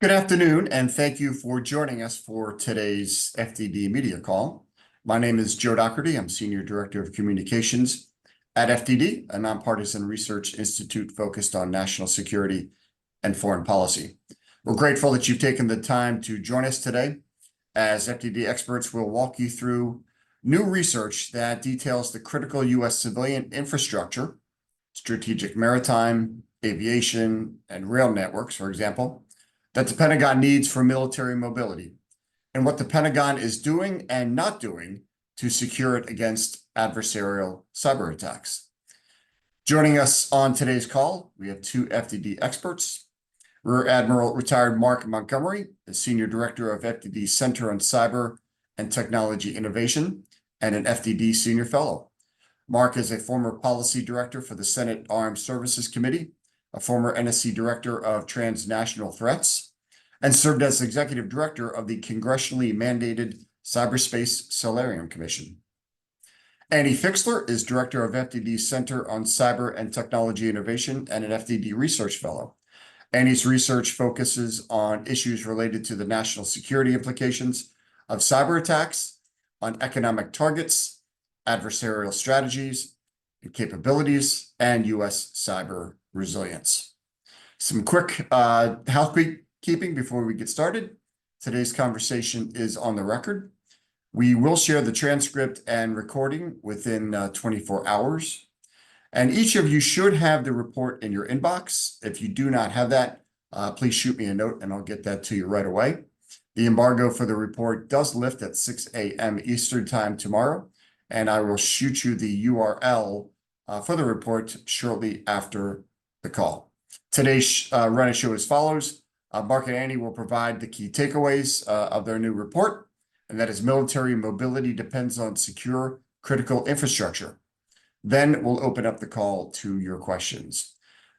Good afternoon, and thank you for joining us for today's FDD media call. My name is Joe Doherty. I'm Senior Director of Communications at FDD, a nonpartisan research institute focused on national security and foreign policy. We're grateful that you've taken the time to join us today, as FDD experts will walk you through new research that details the critical U.S. civilian infrastructure, strategic maritime, aviation, and rail networks, for example, that the Pentagon needs for military mobility, and what the Pentagon is doing and not doing to secure it against adversarial cyber attacks. Joining us on today's call, we have two FDD experts. Rear Admiral retired Mark Montgomery, the Senior Director of FDD Center on Cyber and Technology Innovation, and an FDD Senior Fellow. Mark is a former Policy Director for the Senate Armed Services Committee, a former NSC Director of Transnational Threats, and served as Executive Director of the congressionally mandated Cyberspace Solarium Commission. Annie Fixler is Director of FDD's Center on Cyber and Technology Innovation and an FDD Research Fellow. Annie's research focuses on issues related to the national security implications of cyber attacks, on economic targets, adversarial strategies and capabilities, and U.S. cyber resilience. Some quick housekeeping before we get started. Today's conversation is on the record. We will share the transcript and recording within 24 hours. And each of you should have the report in your inbox. If you do not have that, please shoot me a note and I'll get that to you right away. The embargo for the report does lift at 6 a.m. Eastern Time tomorrow, and I will shoot you the URL for the report shortly after the call. Today's running show as follows. Mark and Annie will provide the key takeaways of their new report, and that is military mobility depends on secure critical infrastructure. Then we'll open up the call to your questions.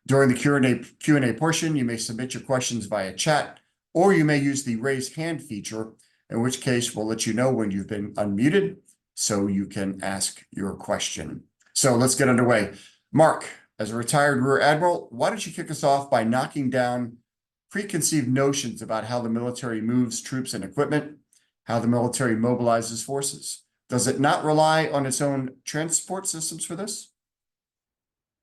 During the Q&A portion, you may submit your questions via chat, or you may use the raise hand feature, in which case we'll let you know when you've been unmuted so you can ask your question. So let's get underway. Mark, as a retired Rear Admiral, why don't you kick us off by knocking down preconceived notions about how the military moves troops and equipment, how the military mobilizes forces? Does it not rely on its own transport systems for this?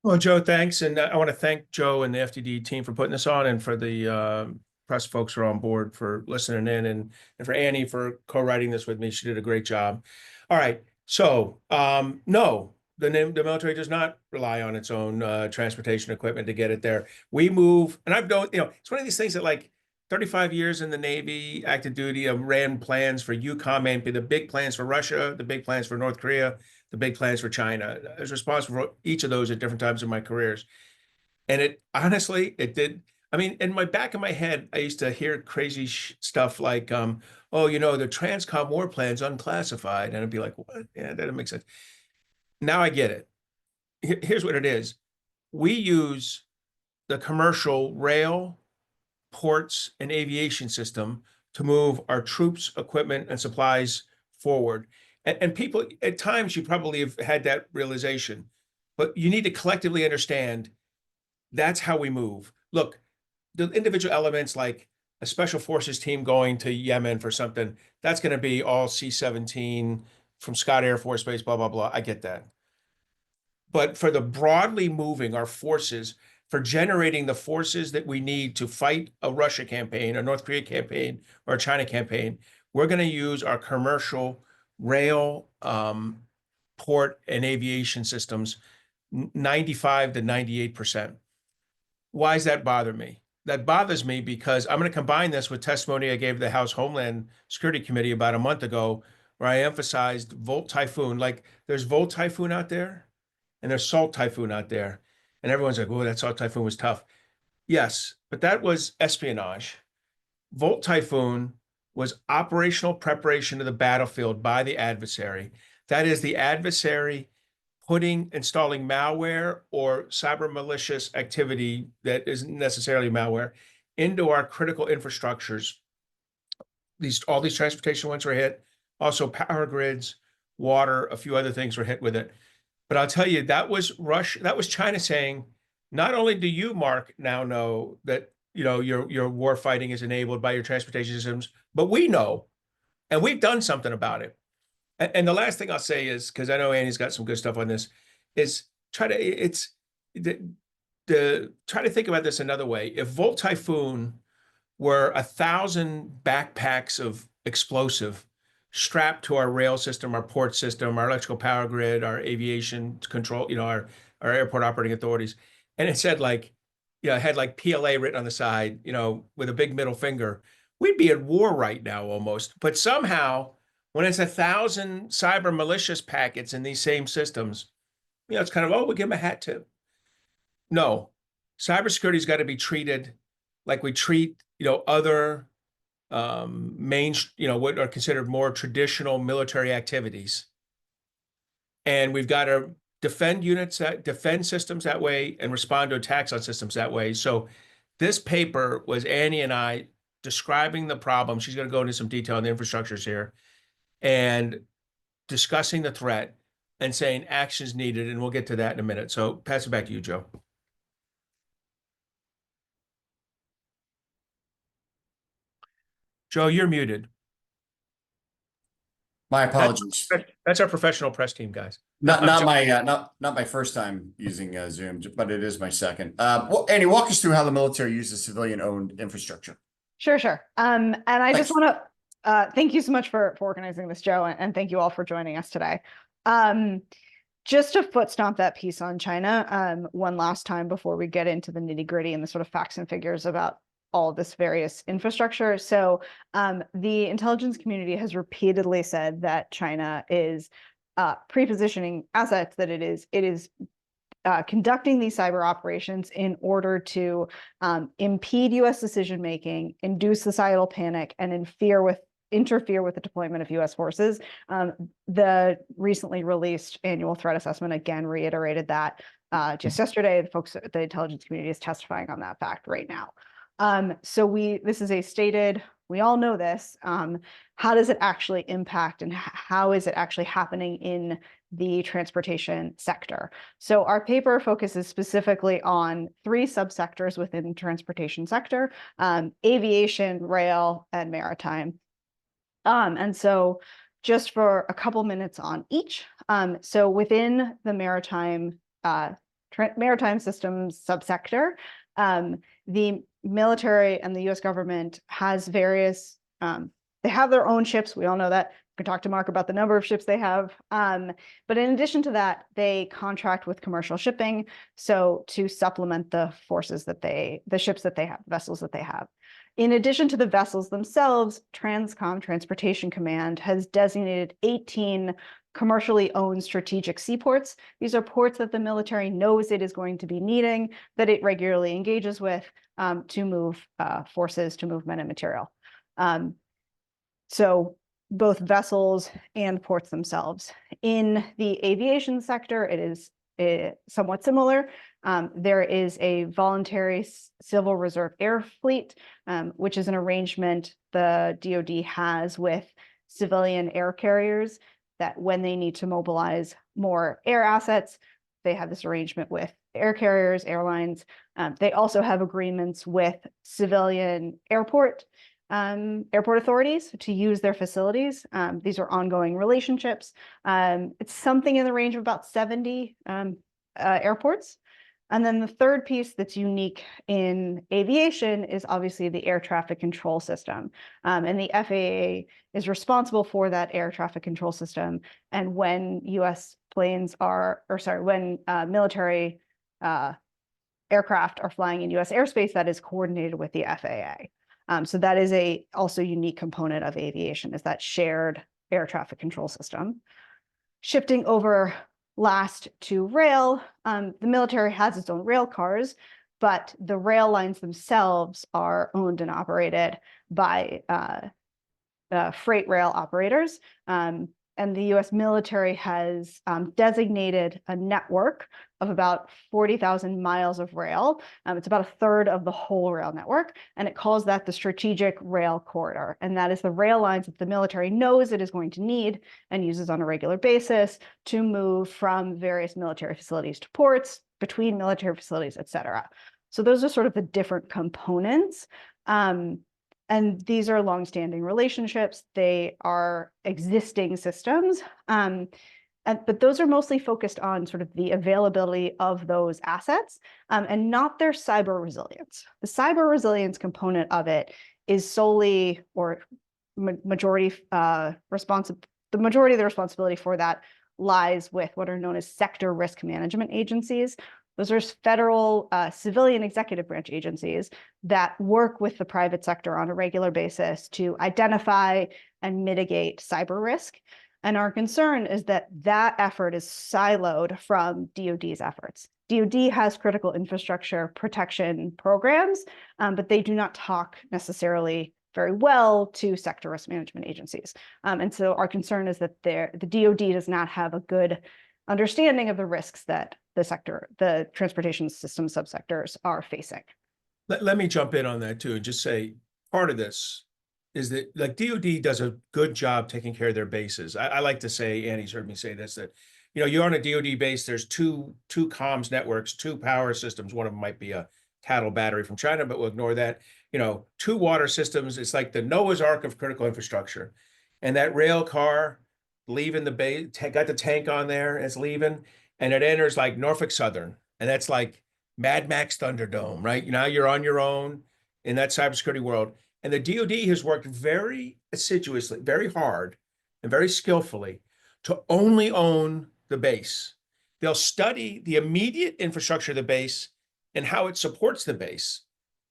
Well, Joe, thanks. And I want to thank Joe and the FDD team for putting this on, and for the press folks who are on board for listening in, and for Annie for co-writing this with me. She did a great job. All right. So, no, the military does not rely on its own transportation equipment to get it there. We move, and I've known, it's one of these things that, like, 35 years in the Navy, active duty, I ran plans for EUCOM, the big plans for Russia, the big plans for North Korea, the big plans for China. I was responsible for each of those at different times in my careers. And it honestly, it did. I mean, in my back of my head, I used to hear crazy stuff like, oh, the Transcom war plan's unclassified. And I'd be like, what? Yeah, that doesn't make sense. Now I get it. Here's what it is. We use the commercial rail, ports, and aviation system to move our troops, equipment, and supplies forward. And people, at times, you probably have had that realization, but you need to collectively understand that's how we move. Look, the individual elements, like a special forces team going to Yemen for something, that's going to be all C-17 from Scott Air Force Base, blah, blah, blah. I get that. But for the broadly moving our forces, for generating the forces that we need to fight a Russia campaign, a North Korea campaign, or a China campaign, we're going to use our commercial rail, port, and aviation systems 95 to 98%. Why does that bother me? That bothers me because I'm going to combine this with testimony I gave the House Homeland Security Committee about a month ago, where I emphasized Volt Typhoon. Like, there's Volt Typhoon out there, and there's Salt Typhoon out there. And everyone's like, oh, that Salt Typhoon was tough. Yes, but that was espionage. Volt Typhoon was operational preparation of the battlefield by the adversary. That is the adversary installing malware or cyber malicious activity that isn't necessarily malware into our critical infrastructures. All these transportation ones were hit. Also power grids, water, a few other things were hit with it. But I'll tell you, that was China saying, not only do you, Mark, now know that your war fighting is enabled by your transportation systems, but we know, and we've done something about it. And the last thing I'll say is, because I know Annie's got some good stuff on this, is try to think about this another way. If Volt Typhoon were 1,000 backpacks of explosive strapped to our rail system, our port system, our electrical power grid, our aviation control, our airport operating authorities, and it said had like PLA written on the side, with a big middle finger, we'd be at war right now almost. But somehow, when it's 1,000 cyber malicious packets in these same systems, it's kind of, oh, we'll give them a hat too. No, cybersecurity's got to be treated like we treat, other what are considered more traditional military activities. And we've got to defend systems that way and respond to attacks on systems that way. So this paper was Annie and I describing the problem. She's going to go into some detail on the infrastructures here and discussing the threat and saying actions needed. And we'll get to that in a minute. So pass it back to you, Joe. Joe, you're muted. My apologies. That's our professional press team, guys. Not my first time using Zoom, but it is my second. Annie, walk us through how the military uses civilian-owned infrastructure. Sure. And I just want to thank you so much for organizing this, Joe, and thank you all for joining us today. Just to foot stomp that piece on China, one last time before we get into the nitty-gritty and the sort of facts and figures about all of this various infrastructure. So the intelligence community has repeatedly said that China is pre-positioning assets, that it is conducting these cyber operations in order to impede U.S. decision-making, induce societal panic, and interfere with the deployment of U.S. forces. The recently released annual threat assessment again reiterated that just yesterday. The intelligence community is testifying on that fact right now. This is a stated, we all know this. How does it actually impact, and how is it actually happening in the transportation sector? So our paper focuses specifically on 3 subsectors within the transportation sector: aviation, rail, and maritime. And so just for a couple minutes on each. So within the maritime systems subsector, the military and the U.S. government has various, they have their own ships. We all know that. We can talk to Mark about the number of ships they have. But in addition to that, they contract with commercial shipping, so to supplement the ships that they have, vessels that they have. In addition to the vessels themselves, Transcom Transportation Command has designated 18 commercially owned strategic seaports. These are ports that the military knows it is going to be needing, that it regularly engages with to move forces, to move men and material. So both vessels and ports themselves. In the aviation sector, it is somewhat similar. There is a voluntary Civil Reserve Air Fleet, which is an arrangement the DoD has with civilian air carriers, that when they need to mobilize more air assets, they have this arrangement with air carriers, airlines. They also have agreements with civilian airport authorities to use their facilities. These are ongoing relationships. It's something in the range of about 70 airports. And then the third piece that's unique in aviation is obviously the air traffic control system. And the FAA is responsible for that air traffic control system. And when when military aircraft are flying in US airspace, that is coordinated with the FAA. So that is a also unique component of aviation, is that shared air traffic control system. Shifting over last to rail, the military has its own rail cars, but the rail lines themselves are owned and operated by freight rail operators. And the US military has designated a network of about 40,000 miles of rail. It's about a third of the whole rail network, and it calls that the strategic rail corridor. And that is the rail lines that the military knows it is going to need and uses on a regular basis to move from various military facilities to ports, between military facilities, et cetera. So those are sort of the different components. And these are longstanding relationships. They are existing systems. But those are mostly focused on sort of the availability of those assets and not their cyber resilience. The cyber resilience component of it is solely or majority the majority of the responsibility for that lies with what are known as sector risk management agencies. Those are federal civilian executive branch agencies that work with the private sector on a regular basis to identify and mitigate cyber risk. And our concern is that that effort is siloed from DoD's efforts. DoD has critical infrastructure protection programs, but they do not talk necessarily very well to sector risk management agencies. And so our concern is that the DoD does not have a good understanding of the risks that the transportation system subsectors are facing. Let me jump in on that too, and just say part of this is that like DoD does a good job taking care of their bases. I like to say, Annie's heard me say this, that you're on a DoD base, there's two comms networks, two power systems. One of them might be a cattle battery from China, but we'll ignore that. Two water systems. It's like the Noah's Ark of critical infrastructure. And that rail car leaving the base, got the tank on there, it's leaving, and it enters like Norfolk Southern. And that's like Mad Max Thunderdome, right? Now you're on your own in that cybersecurity world. And the DoD has worked very assiduously, very hard, and very skillfully to only own the base. They'll study the immediate infrastructure of the base and how it supports the base.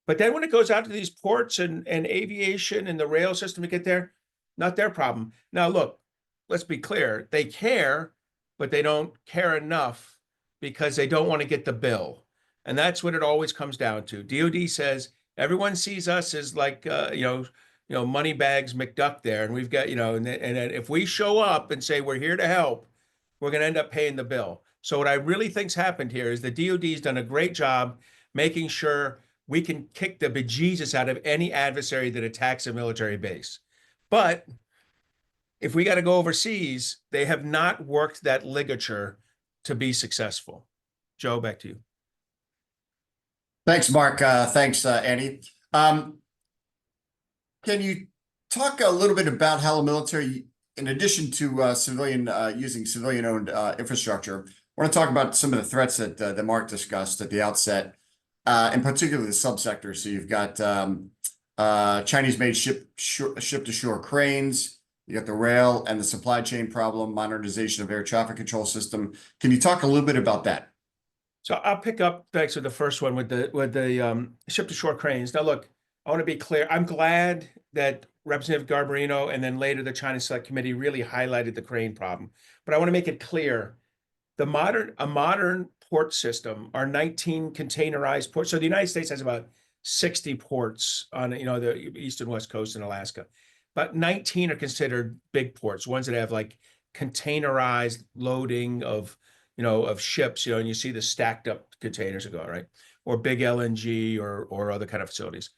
But then when it goes out to these ports and aviation and the rail system to get there, not their problem. Now, look, let's be clear. They care, but they don't care enough because they don't want to get the bill. And that's what it always comes down to. DoD says, everyone sees us as like, Moneybags McDuck there. And we've got, and if we show up and say we're here to help, we're going to end up paying the bill. So what I really think's happened here is the DoD's done a great job making sure we can kick the bejesus out of any adversary that attacks a military base. But if we got to go overseas, they have not worked that ligature to be successful. Joe, back to you. Thanks, Mark. Thanks, Annie. Can you talk a little bit about how the military, in addition to using civilian-owned infrastructure, I want to talk about some of the threats that Mark discussed at the outset, in particular the subsectors. So you've got Chinese-made ship-to-shore cranes. You got the rail and the supply chain problem, modernization of air traffic control system. Can you talk a little bit about that? So I'll pick up thanks with the first one with the ship-to-shore cranes. Now, look, I want to be clear. I'm glad that Representative Garbarino and then later the China Select Committee really highlighted the crane problem. But I want to make it clear, a modern port system are 19 containerized ports. So the United States has about 60 ports on the east and west coast in Alaska. But 19 are considered big ports, ones that have like containerized loading of ships, and you see the stacked up containers that go, right? Or big LNG or other kind of facilities.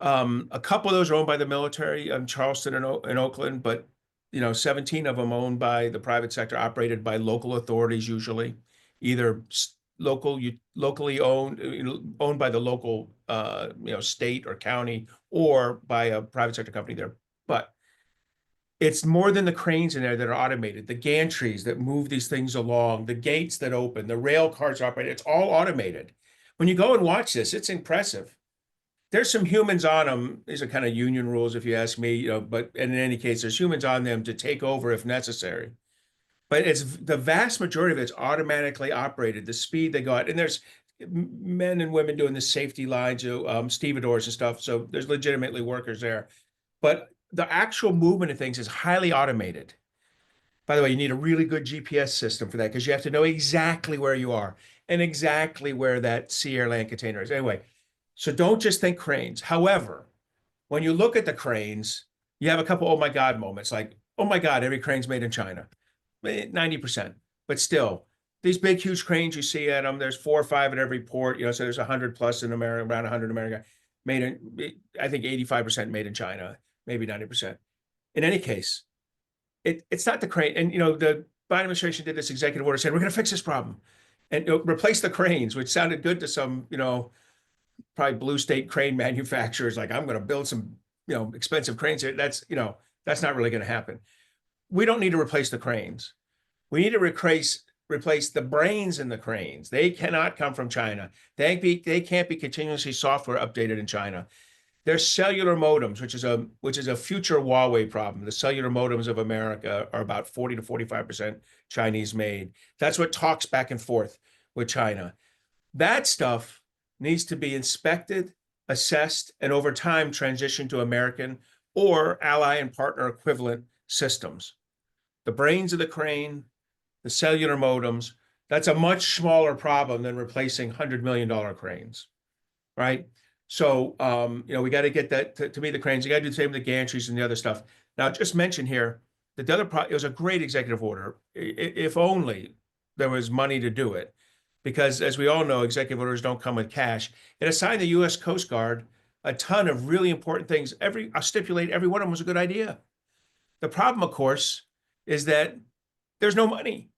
A couple of those are owned by the military, Charleston and Oakland, but 17 of them owned by the private sector, operated by local authorities, usually either locally owned by the local state or county, or by a private sector company there. But it's more than the cranes in there that are automated, the gantries that move these things along, the gates that open, the rail cars operate. It's all automated. When you go and watch this, it's impressive. There's some humans on them. These are kind of union rules, if you ask me, but in any case, there's humans on them to take over if necessary. But it's the vast majority of it's automatically operated, the speed they got. And there's men and women doing the safety lines, stevedores and stuff. So there's legitimately workers there. But the actual movement of things is highly automated. By the way, you need a really good GPS system for that because you have to know exactly where you are and exactly where that sea, air, land container is. Anyway, so don't just think cranes. However, when you look at the cranes, you have a couple oh my God moments, like, oh my God, every crane's made in China. 90%. But still, these big, huge cranes you see at them, there's 4 or 5 at every port, so there's 100 plus in America, around 100 in America, made in, I think 85% made in China, maybe 90%. In any case, it's not the crane. And, the Biden administration did this executive order saying, we're going to fix this problem and replace the cranes, which sounded good to some, probably blue state crane manufacturers, like, I'm going to build some, expensive cranes here. That's not really going to happen. We don't need to replace the cranes. We need to replace the brains in the cranes. They cannot come from China. They can't be continuously software updated in China. There's cellular modems, which is a future Huawei problem. The cellular modems of America are about 40 to 45% Chinese made. That's what talks back and forth with China. That stuff needs to be inspected, assessed, and over time transitioned to American or ally and partner equivalent systems. The brains of the crane, the cellular modems, that's a much smaller problem than replacing $100 million cranes, right? So, we got to get that to be the cranes. You got to do the same with the gantries and the other stuff. Now, just mention here that it was a great executive order. If only there was money to do it, because as we all know, executive orders don't come with cash. It assigned the U.S. Coast Guard a ton of really important things. I'll stipulate every one of them was a good idea. The problem, of course, is that there's no money.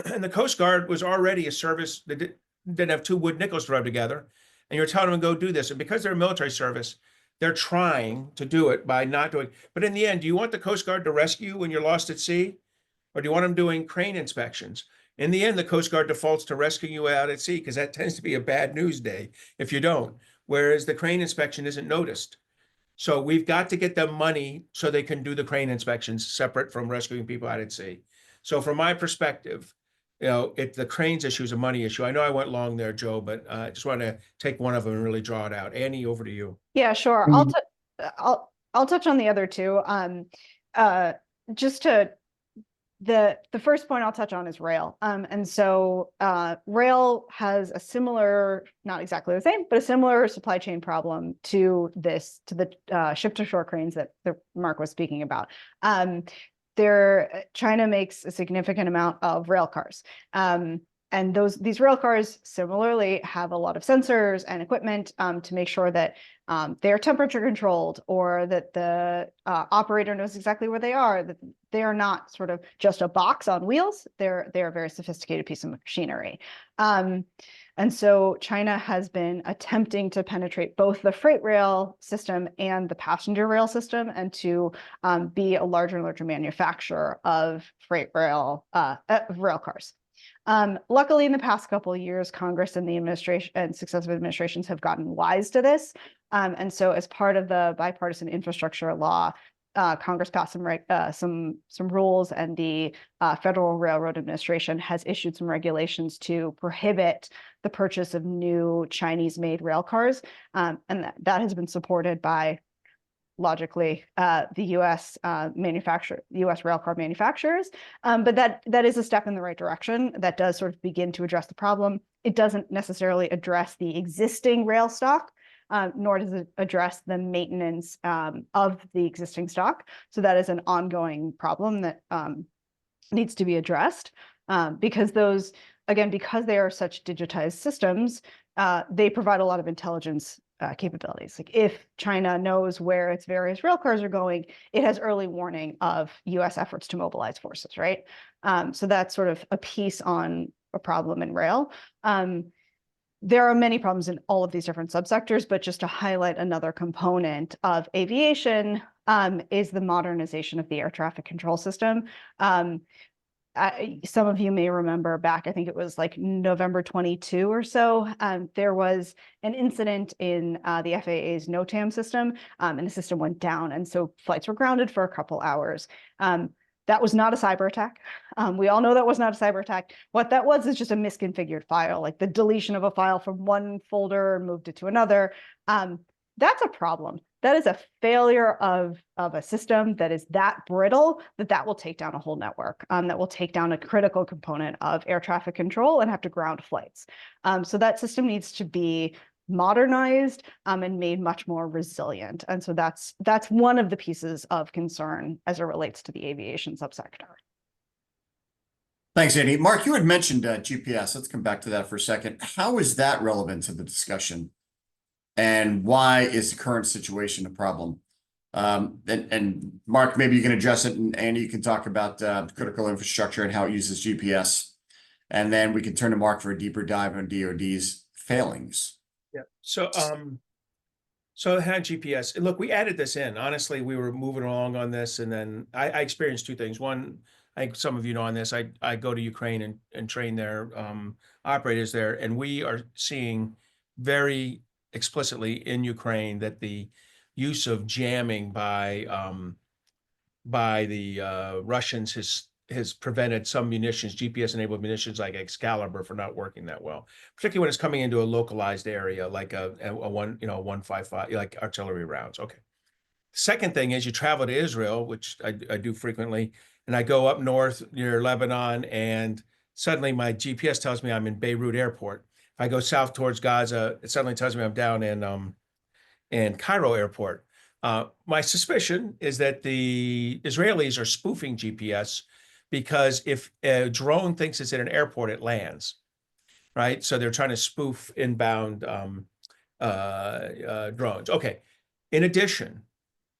And the Coast Guard was already a service that didn't have two wood nickels to rub together. And you're telling them to go do this. And because they're a military service, they're trying to do it by not doing. But in the end, do you want the Coast Guard to rescue you when you're lost at sea? Or do you want them doing crane inspections? In the end, the Coast Guard defaults to rescuing you out at sea because that tends to be a bad news day if you don't. Whereas the crane inspection isn't noticed. So we've got to get them money so they can do the crane inspections separate from rescuing people out at sea. So from my perspective, the cranes issue is a money issue. I know I went long there, Joe, but I just want to take one of them and really draw it out. Annie, over to you. Yeah, sure. I'll touch on the other two. The first point I'll touch on is rail. And so rail has a similar, not exactly the same, but a similar supply chain problem to the ship to shore cranes that Mark was speaking about. China makes a significant amount of rail cars. And these rail cars similarly have a lot of sensors and equipment to make sure that they're temperature controlled, or that the operator knows exactly where they are, that they are not sort of just a box on wheels. They're a very sophisticated piece of machinery. And so China has been attempting to penetrate both the freight rail system and the passenger rail system, and to be a larger and larger manufacturer of freight rail cars. Luckily, in the past couple of years, Congress and the administration and successive administrations have gotten wise to this. And so as part of the bipartisan infrastructure law, Congress passed some rules, and the Federal Railroad Administration has issued some regulations to prohibit the purchase of new Chinese-made rail cars. And that has been supported by, logically, the U.S. U.S. railcar manufacturers. But that is a step in the right direction. That does sort of begin to address the problem. It doesn't necessarily address the existing rail stock, nor does it address the maintenance of the existing stock. So that is an ongoing problem that needs to be addressed, because because they are such digitized systems, they provide a lot of intelligence capabilities. Like, if China knows where its various rail cars are going, it has early warning of U.S. efforts to mobilize forces, right? So that's sort of a piece on a problem in rail. There are many problems in all of these different subsectors, but just to highlight another component of aviation is the modernization of the air traffic control system. Some of you may remember back, I think it was like November 22 or so, there was an incident in the FAA's NOTAM system, and the system went down. And so flights were grounded for a couple hours. That was not a cyber attack. We all know that was not a cyber attack. What that was is just a misconfigured file, like the deletion of a file from one folder and moved it to another. That's a problem. That is a failure of a system that is that brittle that will take down a whole network, that will take down a critical component of air traffic control and have to ground flights. So that system needs to be modernized and made much more resilient. And so that's one of the pieces of concern as it relates to the aviation subsector. Thanks, Annie. Mark, you had mentioned GPS. Let's come back to that for a second. How is that relevant to the discussion? And why is the current situation a problem? And Mark, maybe you can address it, and Annie, you can talk about critical infrastructure and how it uses GPS. And then we can turn to Mark for a deeper dive on DoD's failings. Yeah. So it had GPS. Look, we added this in. Honestly, we were moving along on this, and then I experienced two things. One, I think some of you know on this, I go to Ukraine and train their operators there, and we are seeing very explicitly in Ukraine that the use of jamming by the Russians has prevented some munitions, GPS-enabled munitions like Excalibur, from not working that well, particularly when it's coming into a localized area like a 155, like artillery rounds. Okay. Second thing is you travel to Israel, which I do frequently, and I go up north near Lebanon, and suddenly my GPS tells me I'm in Beirut Airport. If I go south towards Gaza, it suddenly tells me I'm down in Cairo Airport. My suspicion is that the Israelis are spoofing GPS because if a drone thinks it's at an airport, it lands, right? So they're trying to spoof inbound drones. Okay. In addition,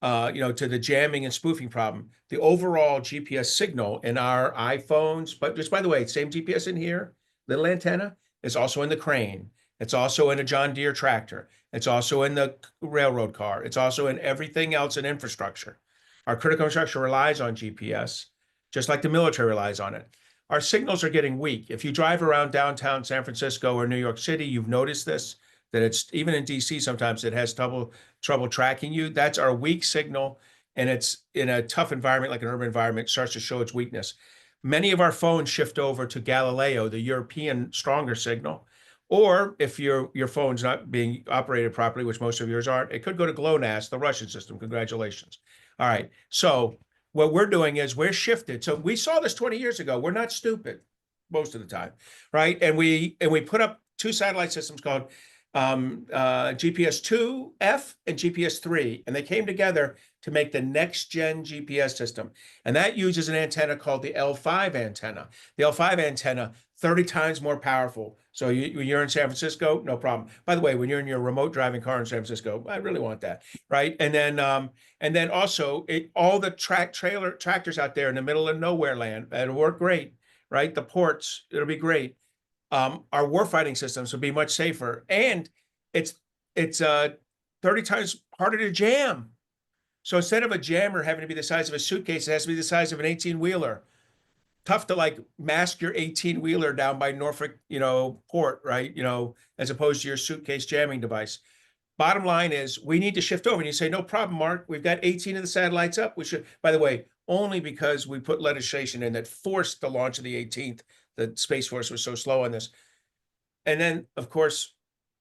to the jamming and spoofing problem, the overall GPS signal in our iPhones, but just by the way, same GPS in here, little antenna, is also in the crane. It's also in a John Deere tractor. It's also in the railroad car. It's also in everything else in infrastructure. Our critical infrastructure relies on GPS, just like the military relies on it. Our signals are getting weak. If you drive around downtown San Francisco or New York City, you've noticed this, that it's even in DC sometimes it has trouble tracking you. That's our weak signal, and it's in a tough environment like an urban environment, starts to show its weakness. Many of our phones shift over to Galileo, the European stronger signal. Or if your phone's not being operated properly, which most of yours aren't, it could go to GLONASS, the Russian system. Congratulations. All right. So what we're doing is we're shifted. So we saw this 20 years ago. We're not stupid most of the time, right? And we put up two satellite systems called GPS 2F and GPS 3, and they came together to make the next gen GPS system. And that uses an antenna called the L5 antenna. The L5 antenna, 30 times more powerful. So when you're in San Francisco, no problem. By the way, when you're in your remote driving car in San Francisco, I really want that, right? And then also all the tractors out there in the middle of nowhere land, that'll work great, right? The ports, it'll be great. Our warfighting systems will be much safer, and it's 30 times harder to jam. So instead of a jammer having to be the size of a suitcase, it has to be the size of an 18-wheeler. Tough to like mask your 18-wheeler down by Norfolk, port, right? As opposed to your suitcase jamming device. Bottom line is we need to shift over. And you say, no problem, Mark. We've got 18 of the satellites up. We should, by the way, only because we put legislation in that forced the launch of the 18th. The Space Force was so slow on this. And then, of course,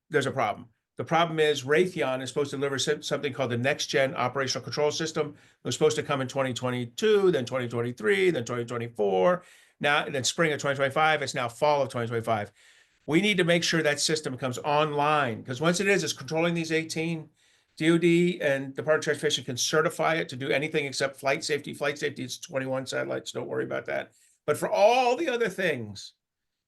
there's a problem. The problem is Raytheon is supposed to deliver something called the Next Gen Operational Control System. It was supposed to come in 2022, then 2023, then 2024. Now, and then spring of 2025. It's now fall of 2025. We need to make sure that system comes online, because once it is, it's controlling these 18. DoD and Department of Transportation can certify it to do anything except flight safety. Flight safety is 21 satellites. Don't worry about that. But for all the other things,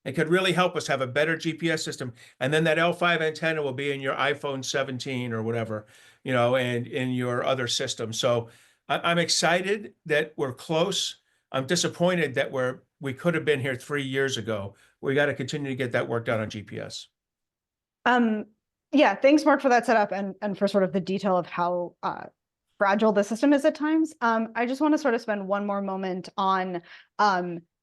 it could really help us have a better GPS system. And then that L5 antenna will be in your iPhone 17 or whatever, and in your other system. So I'm excited that we're close. I'm disappointed that we could have been here 3 years ago. We got to continue to get that work done on GPS. Yeah, thanks, Mark, for that setup and for sort of the detail of how fragile the system is at times. I just want to sort of spend one more moment on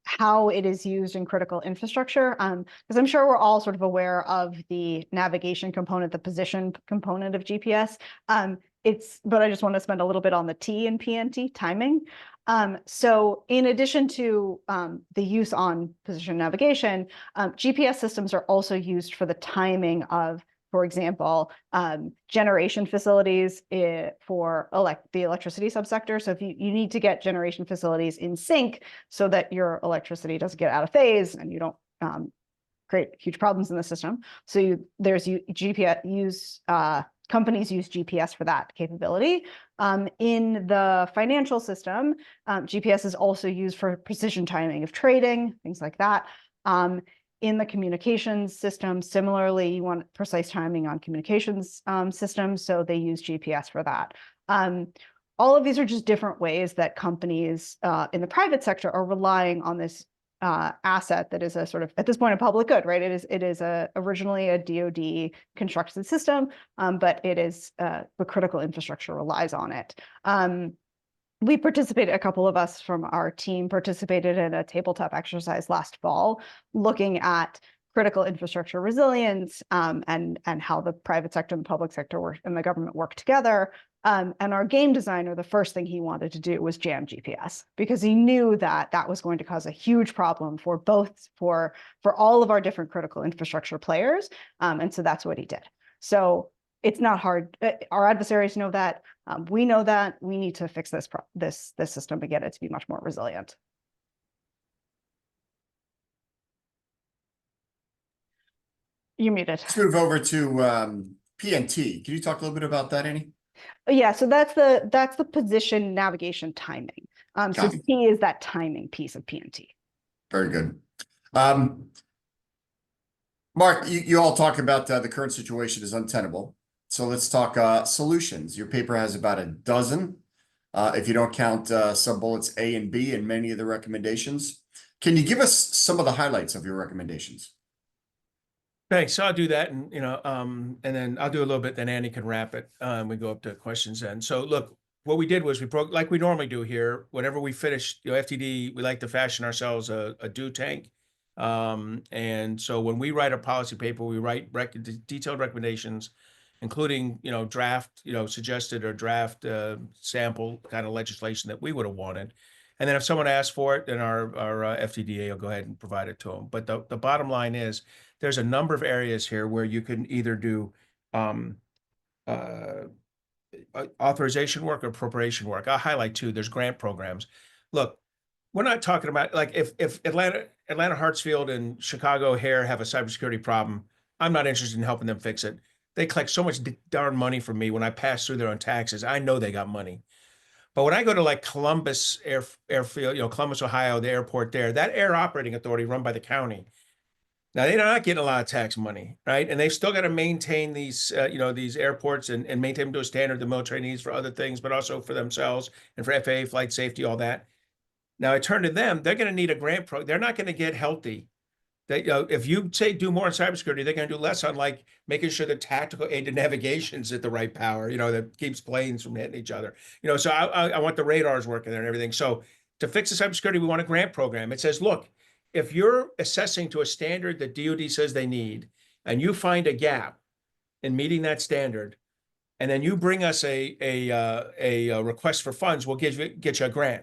how it is used in critical infrastructure, because I'm sure we're all sort of aware of the navigation component, the position component of GPS. But I just want to spend a little bit on the T in PNT, timing. So in addition to the use on position navigation, GPS systems are also used for the timing of, for example, generation facilities for the electricity subsector. So if you need to get generation facilities in sync so that your electricity doesn't get out of phase and you don't create huge problems in the system. So companies use GPS for that capability. In the financial system, GPS is also used for precision timing of trading, things like that. In the communications system, similarly, you want precise timing on communications systems, so they use GPS for that. All of these are just different ways that companies in the private sector are relying on this asset that is a sort of, at this point, a public good, right? It is originally a DoD constructed system, but it is the critical infrastructure relies on it. We participated, a couple of us from our team participated in a tabletop exercise last fall, looking at critical infrastructure resilience, and how the private sector and the public sector and the government work together. And our game designer, the first thing he wanted to do was jam GPS, because he knew that that was going to cause a huge problem for all of our different critical infrastructure players. And so that's what he did. So it's not hard. Our adversaries know that. We know that. We need to fix this system to get it to be much more resilient. You're muted. Let's move over to PNT. Can you talk a little bit about that, Annie? Yeah, so that's the position navigation timing. So C is that timing piece of PNT. Very good. Mark, you all talk about the current situation is untenable. So let's talk solutions. Your paper has about a dozen, if you don't count sub-bullets A and B and many of the recommendations. Can you give us some of the highlights of your recommendations? Thanks. So I'll do that, and and then I'll do a little bit. Then Annie can wrap it. We go up to questions then. So look, what we did was we broke, like we normally do here. Whenever we finish, FTD, we like to fashion ourselves a do tank. And so when we write a policy paper, we write detailed recommendations, including draft, suggested or draft sample kind of legislation that we would have wanted. And then if someone asks for it, then our FTDA will go ahead and provide it to them. But the bottom line is, there's a number of areas here where you can either do authorization work or appropriation work. I'll highlight two. There's grant programs. Look, we're not talking about, like, if Atlanta Hartsfield and Chicago O'Hare have a cybersecurity problem, I'm not interested in helping them fix it. They collect so much darn money from me when I pass through their own taxes. I know they got money. But when I go to like Columbus Airfield, Columbus, Ohio, the airport there, that air operating authority run by the county. Now, they're not getting a lot of tax money, right? And they've still got to maintain these, these airports and maintain them to a standard the military needs for other things, but also for themselves and for FAA, flight safety, all that. Now, I turn to them. They're going to need a grant program. They're not going to get healthy. If you say do more on cybersecurity, they're going to do less on like making sure the tactical aid to navigation's at the right power, that keeps planes from hitting each other. So I want the radars working there and everything. So to fix the cybersecurity, we want a grant program. It says, look, if you're assessing to a standard that DoD says they need, and you find a gap in meeting that standard, and then you bring us a request for funds, we'll get you a grant.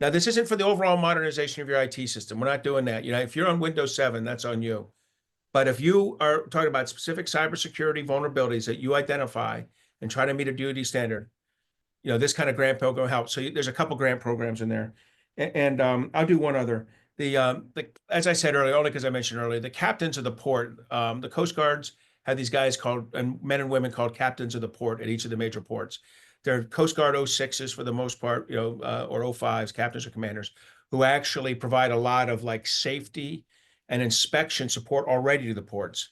Now, this isn't for the overall modernization of your IT system. We're not doing that. If you're on Windows 7, that's on you. But if you are talking about specific cybersecurity vulnerabilities that you identify and try to meet a DoD standard, this kind of grant program helps. So there's a couple grant programs in there, and I'll do one other. As I said earlier, only because I mentioned earlier, the captains of the port, the Coast Guards have these guys called, and men and women called captains of the port at each of the major ports. They're Coast Guard 06s for the most part, or 05s, captains or commanders, who actually provide a lot of like safety and inspection support already to the ports.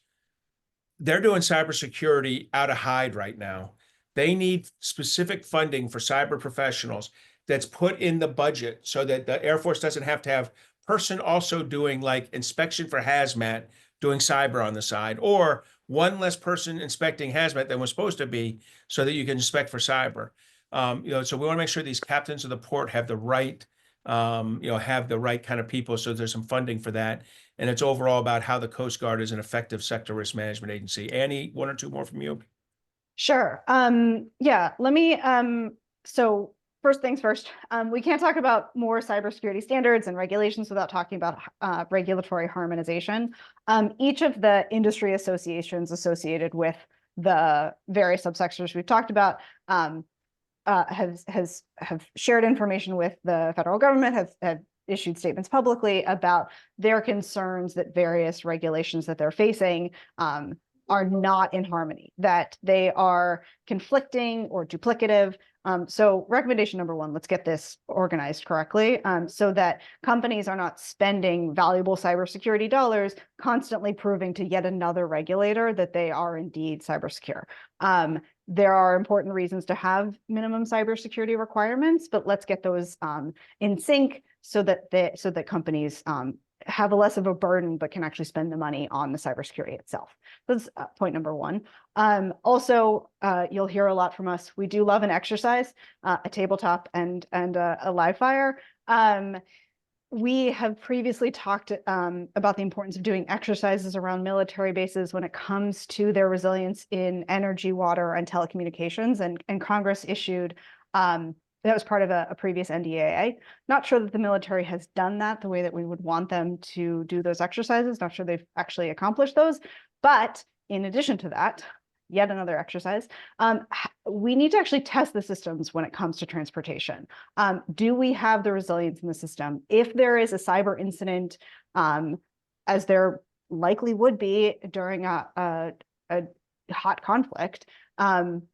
They're doing cybersecurity out of hide right now. They need specific funding for cyber professionals that's put in the budget so that the Air Force doesn't have to have person also doing like inspection for hazmat, doing cyber on the side, or one less person inspecting hazmat than was supposed to be, so that you can inspect for cyber. So we want to make sure these captains of the port have the right, have the right kind of people. So there's some funding for that, and it's overall about how the Coast Guard is an effective sector risk management agency. Annie, one or two more from you. Sure. Yeah. Let me. So first things first. We can't talk about more cybersecurity standards and regulations without talking about regulatory harmonization. Each of the industry associations associated with the various subsectors we've talked about have shared information with the federal government, have issued statements publicly about their concerns that various regulations that they're facing are not in harmony, that they are conflicting or duplicative. So recommendation number one, let's get this organized correctly, so that companies are not spending valuable cybersecurity dollars constantly proving to yet another regulator that they are indeed cyber secure. There are important reasons to have minimum cybersecurity requirements, but let's get those in sync so that companies have a less of a burden, but can actually spend the money on the cybersecurity itself. That's point number one. Also, you'll hear a lot from us. We do love an exercise, a tabletop, and a live fire. We have previously talked about the importance of doing exercises around military bases when it comes to their resilience in energy, water, and telecommunications. And Congress issued, that was part of a previous NDAA. Not sure that the military has done that the way that we would want them to do those exercises. Not sure they've actually accomplished those. But in addition to that, yet another exercise, we need to actually test the systems when it comes to transportation. Do we have the resilience in the system? If there is a cyber incident, as there likely would be during a hot conflict,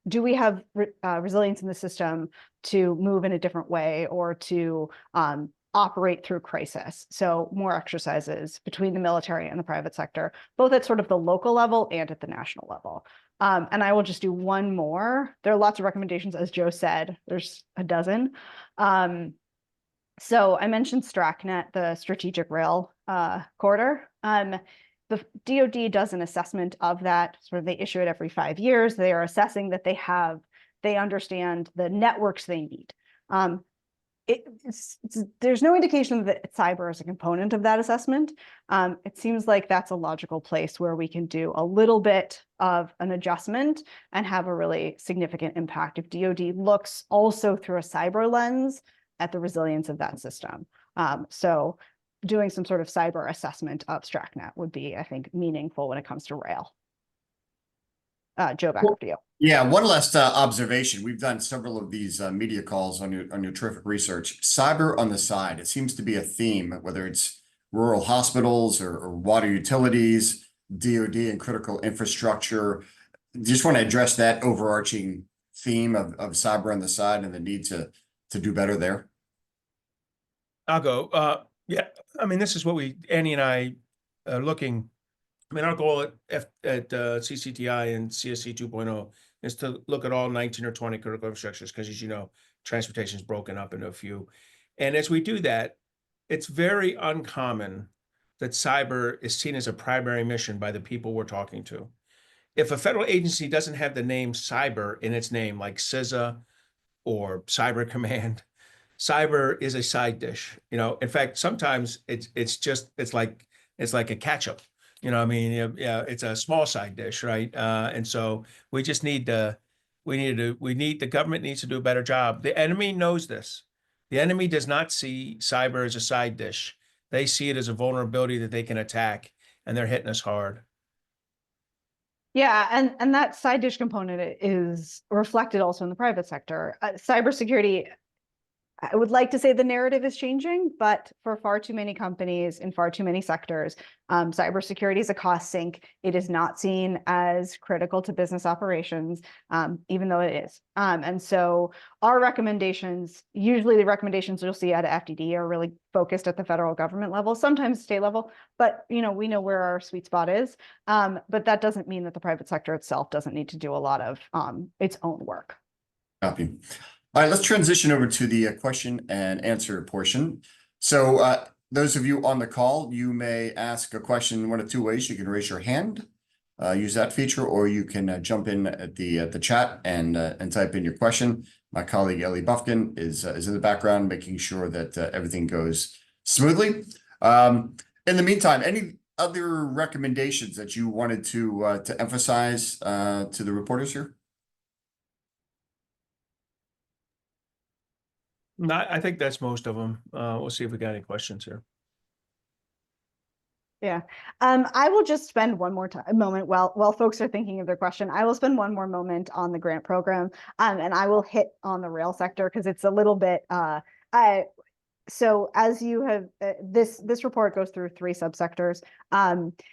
do we have resilience in the system to move in a different way or to operate through crisis? So more exercises between the military and the private sector, both at sort of the local level and at the national level. And I will just do one more. There are lots of recommendations, as Joe said, there's a dozen. So I mentioned STRACnet, the Strategic Rail Corridor. The DoD does an assessment of that. Sort of they issue it every 5 years. They are assessing that they understand the networks they need. There's no indication that cyber is a component of that assessment. It seems like that's a logical place where we can do a little bit of an adjustment and have a really significant impact if DoD looks also through a cyber lens at the resilience of that system. So doing some sort of cyber assessment of STRACnet would be, I think, meaningful when it comes to rail. Joe, back up to you. Yeah, one last observation. We've done several of these media calls on your terrific research. Cyber on the side, it seems to be a theme, whether it's rural hospitals or water utilities, DoD and critical infrastructure. Just want to address that overarching theme of cyber on the side and the need to do better there. I'll go. Yeah, I mean, this is what Annie and I are looking. I mean, our goal at CCTI and CSC 2.0 is to look at all 19 or 20 critical infrastructures, because as you know, transportation is broken up into a few. And as we do that, it's very uncommon that cyber is seen as a primary mission by the people we're talking to. If a federal agency doesn't have the name cyber in its name, like CISA or Cyber Command, cyber is a side dish. In fact, sometimes it's like a ketchup. I mean, yeah, it's a small side dish, right? And so we just need the government needs to do a better job. The enemy knows this. The enemy does not see cyber as a side dish. They see it as a vulnerability that they can attack, and they're hitting us hard. Yeah, and that side dish component is reflected also in the private sector. Cybersecurity, I would like to say the narrative is changing, but for far too many companies in far too many sectors, cybersecurity is a cost sink. It is not seen as critical to business operations, even though it is. And so our recommendations, usually the recommendations you'll see at FDD are really focused at the federal government level, sometimes state level, but we know where our sweet spot is. But that doesn't mean that the private sector itself doesn't need to do a lot of its own work. Copy. All right, let's transition over to the question and answer portion. So those of you on the call, you may ask a question one of two ways. You can raise your hand, use that feature, or you can jump in at the chat and type in your question. My colleague Ellie Buffkin is in the background, making sure that everything goes smoothly. In the meantime, any other recommendations that you wanted to emphasize to the reporters here? No, I think that's most of them. We'll see if we got any questions here. Yeah, I will just spend one more moment while folks are thinking of their question. I will spend one more moment on the grant program, and I will hit on the rail sector because it's a little bit. So as you have, this report goes through 3 subsectors.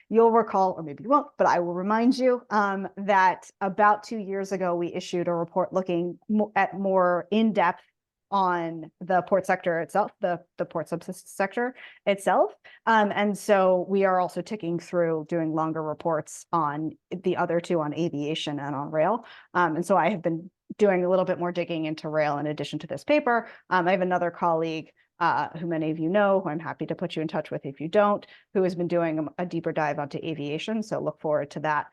You'll recall, or maybe you won't, but I will remind you that about 2 years ago we issued a report looking at more in-depth on the port sector itself, the port subsector itself. And so we are also ticking through doing longer reports on the other two, on aviation and on rail. And so I have been doing a little bit more digging into rail in addition to this paper. I have another colleague who many of you know, who I'm happy to put you in touch with if you don't, who has been doing a deeper dive onto aviation. So look forward to that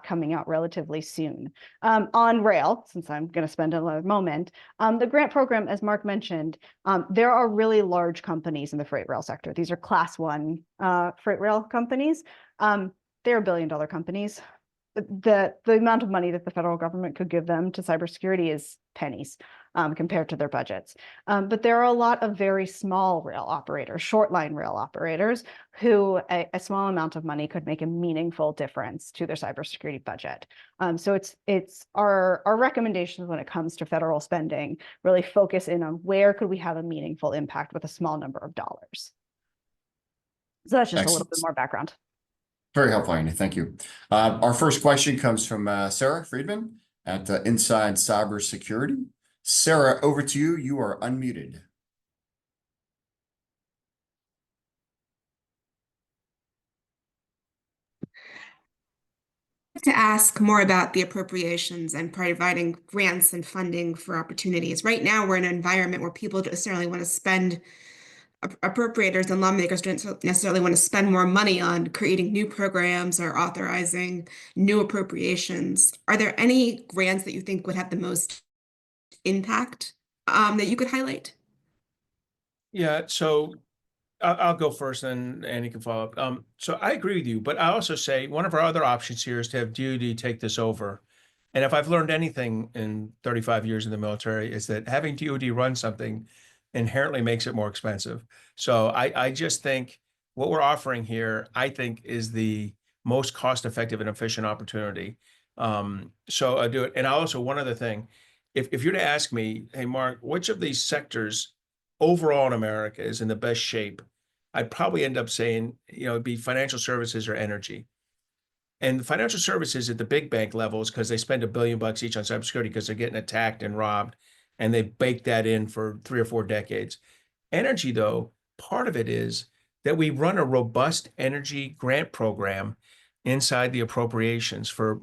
coming out relatively soon. On rail, since I'm going to spend another moment, the grant program, as Mark mentioned, there are really large companies in the freight rail sector. These are class 1 freight rail companies. They're billion-dollar companies. The amount of money that the federal government could give them to cybersecurity is pennies compared to their budgets. But there are a lot of very small rail operators, short line rail operators, who a small amount of money could make a meaningful difference to their cybersecurity budget. So it's our recommendations when it comes to federal spending really focus in on where could we have a meaningful impact with a small number of dollars. So that's just a little bit more background. Very helpful, Annie. Thank you. Our first question comes from Sarah Friedman at Inside Cybersecurity. Sarah, over to you. You are unmuted. To ask more about the appropriations and providing grants and funding for opportunities. Right now, we're in an environment where people don't necessarily want to spend, appropriators and lawmakers don't necessarily want to spend more money on creating new programs or authorizing new appropriations. Are there any grants that you think would have the most impact that you could highlight? Yeah, so I'll go first, and Annie can follow up. So I agree with you, but I also say one of our other options here is to have DoD take this over. And if I've learned anything in 35 years in the military, is that having DoD run something inherently makes it more expensive. So I just think what we're offering here, I think, is the most cost-effective and efficient opportunity. So I do it. And also one other thing, if you're to ask me, hey, Mark, which of these sectors overall in America is in the best shape, I'd probably end up saying, it'd be financial services or energy. And the financial services at the big bank levels, because they spend $1 billion each on cybersecurity because they're getting attacked and robbed, and they bake that in for 3 or 4 decades. Energy, though, part of it is that we run a robust energy grant program inside the appropriations for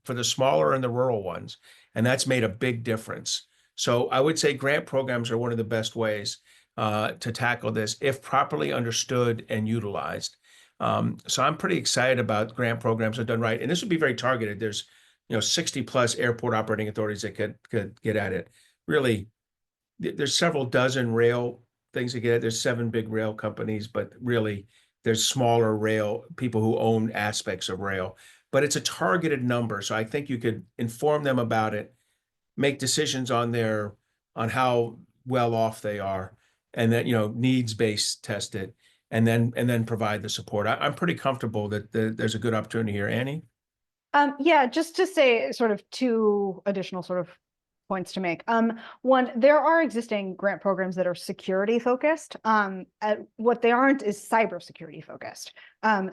for the smaller and the rural ones, and that's made a big difference. So I would say grant programs are one of the best ways to tackle this if properly understood and utilized. So I'm pretty excited about grant programs that are done right, and this would be very targeted. There's 60 plus airport operating authorities that could get at it. Really, there's several dozen rail things to get at. There's 7 big rail companies, but really there's smaller rail people who own aspects of rail. But it's a targeted number, so I think you could inform them about it, make decisions on how well off they are, and then needs-based test it, and then provide the support. I'm pretty comfortable that there's a good opportunity here. Annie? Yeah, just to say sort of 2 additional sort of points to make. One, there are existing grant programs that are security focused. What they aren't is cybersecurity focused.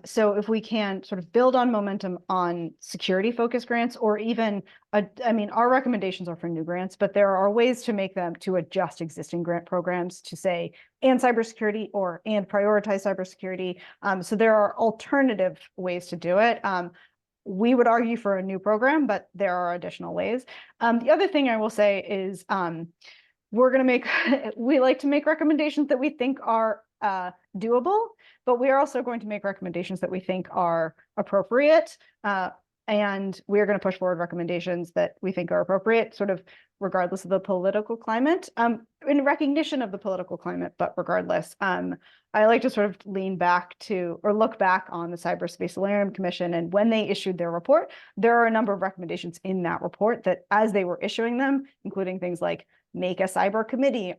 So if we can sort of build on momentum on security focused grants, or even, our recommendations are for new grants, but there are ways to make them to adjust existing grant programs to say, and cybersecurity and prioritize cybersecurity. So there are alternative ways to do it. We would argue for a new program, but there are additional ways. The other thing I will say is we like to make recommendations that we think are doable, but we are also going to make recommendations that we think are appropriate. And we're going to push forward recommendations that we think are appropriate, sort of regardless of the political climate, in recognition of the political climate, but regardless. I like to sort of look back on the Cyberspace Solarium Commission, and when they issued their report, there are a number of recommendations in that report that, as they were issuing them, including things like make a cyber committee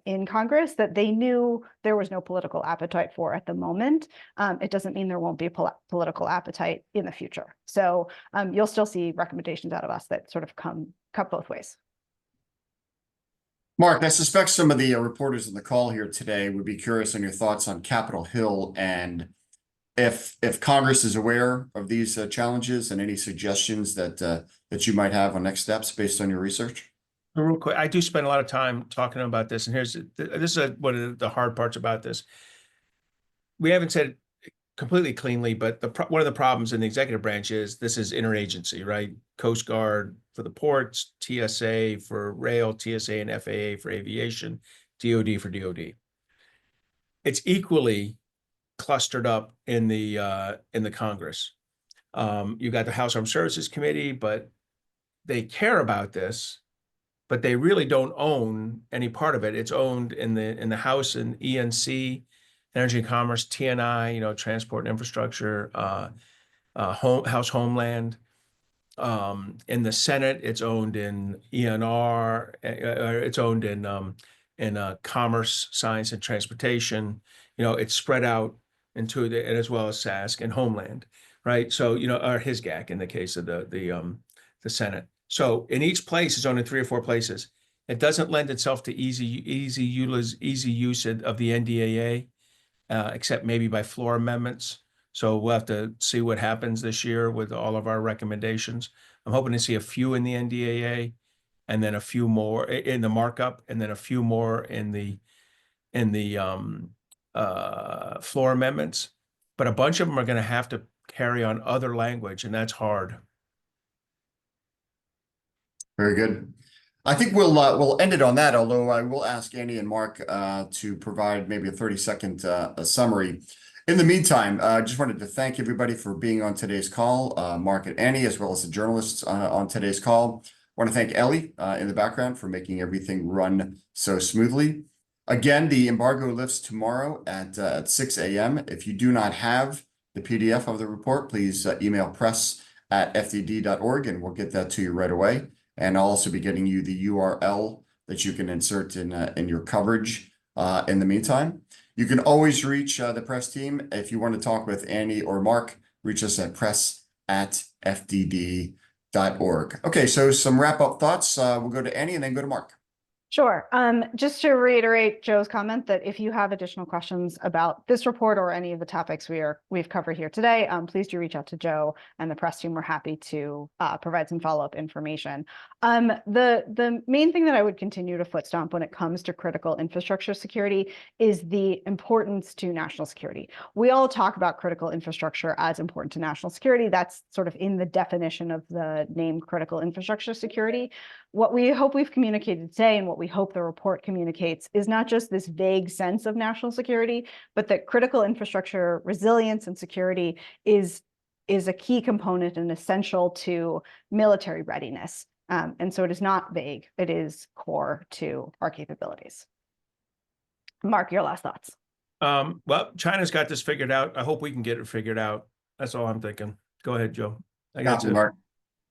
in Congress, that they knew there was no political appetite for at the moment. It doesn't mean there won't be a political appetite in the future. So you'll still see recommendations out of us that sort of cut both ways. Mark, I suspect some of the reporters on the call here today would be curious on your thoughts on Capitol Hill, and if Congress is aware of these challenges, and any suggestions that you might have on next steps based on your research. Real quick, I do spend a lot of time talking about this, and this is one of the hard parts about this. We haven't said it completely cleanly, but one of the problems in the executive branch is this is interagency, right? Coast Guard for the ports, TSA for rail, TSA and FAA for aviation, DoD for DoD. It's equally clustered up in the Congress. You got the House Armed Services Committee, but they care about this, but they really don't own any part of it. It's owned in the House and ENC, Energy and Commerce, TNI, Transport and Infrastructure, House Homeland. In the Senate, it's owned in ENR, it's owned in Commerce, Science and Transportation. It's spread out into and as well as SASC and Homeland, right? So, or HISGAC in the case of the Senate. So in each place, it's owned in 3 or 4 places. It doesn't lend itself to easy use of the NDAA, except maybe by floor amendments. So we'll have to see what happens this year with all of our recommendations. I'm hoping to see a few in the NDAA, and then a few more in the markup, and then a few more in the floor amendments. But a bunch of them are going to have to carry on other language, and that's hard. Very good. I think we'll end it on that, although I will ask Annie and Mark to provide maybe a 30-second summary. In the meantime, I just wanted to thank everybody for being on today's call, Mark and Annie, as well as the journalists on today's call. I want to thank Ellie in the background for making everything run so smoothly. Again, the embargo lifts tomorrow at 6 a.m. If you do not have the PDF of the report, please email press@fdd.org and we'll get that to you right away. And I'll also be getting you the URL that you can insert in your coverage in the meantime. You can always reach the press team. If you want to talk with Annie or Mark, reach us at press@fdd.org. Okay, so some wrap-up thoughts. We'll go to Annie and then go to Mark. Sure. Just to reiterate Joe's comment that if you have additional questions about this report or any of the topics we've covered here today, please do reach out to Joe and the press team. We're happy to provide some follow-up information. The main thing that I would continue to foot stomp when it comes to critical infrastructure security is the importance to national security. We all talk about critical infrastructure as important to national security. That's sort of in the definition of the name critical infrastructure security. What we hope we've communicated today and what we hope the report communicates is not just this vague sense of national security, but that critical infrastructure resilience and security is a key component and essential to military readiness. And so it is not vague, it is core to our capabilities. Mark, your last thoughts. Well, China's got this figured out. I hope we can get it figured out. That's all I'm thinking. Go ahead, Joe. I got you. Mark.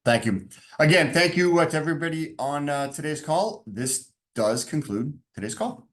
Thank you. Again, thank you to everybody on today's call. This does conclude today's call.